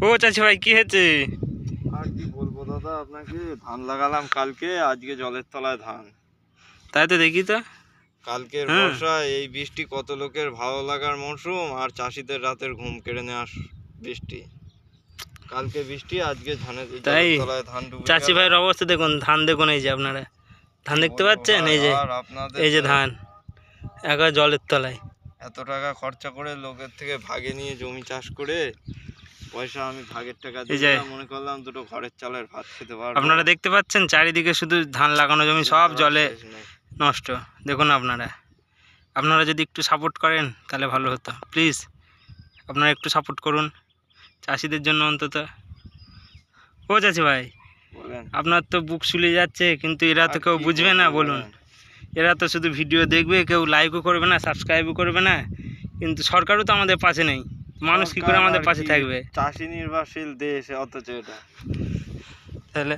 ও চাচি ভাই কি হয়েছে? আর কি বলবো দাদা আপনাকে, ধান লাগালাম কালকে, আজকে জলের তলায় ধান। তাই তো দেখি তো। কালকের বর্ষায় এই বৃষ্টি কত লোকের ভালো লাগার মরশুম, আর চাষিদের রাতের ঘুম কেড়ে নেওয়ার বৃষ্টি। কালকে বৃষ্টি, আজকে ধানের তাই তলায় ধান ডুবে চাচি গেল। ভাইয়ের অবস্থা দেখুন, ধান দেখুন, এই যে আপনারা ধান দেখতে পাচ্ছেন, এই যে আর আপনাদের এই যে ধান একবার জলের তলায়। এত টাকা খরচা করে লোকের থেকে ভাগে নিয়ে জমি চাষ করে পয়সা আমি ভাগের টাকা দিয়ে মনে করলাম দুটো ঘরের চালের ভাত খেতে পারবো। আপনারা দেখতে পাচ্ছেন চারিদিকে শুধু ধান লাগানো জমি সব জলে নষ্ট। দেখুন আপনারা যদি একটু সাপোর্ট করেন তাহলে ভালো হতো। প্লিজ আপনারা একটু সাপোর্ট করুন চাষিদের জন্য অন্তত। ও চাচি ভাই আপনার তো বুক শুলে যাচ্ছে, কিন্তু এরা তো কেউ বুঝবে না বলুন। এরা তো শুধু ভিডিও দেখবে, কেউ লাইকও করবে না, সাবস্ক্রাইবও করবে না, কিন্তু সরকারও তো আমাদের পাশে নেই। মানুষ কি করে আমাদের পাশে থাকবে? চাষি নির্ভরশীল দেশ অথচ এটা তাহলে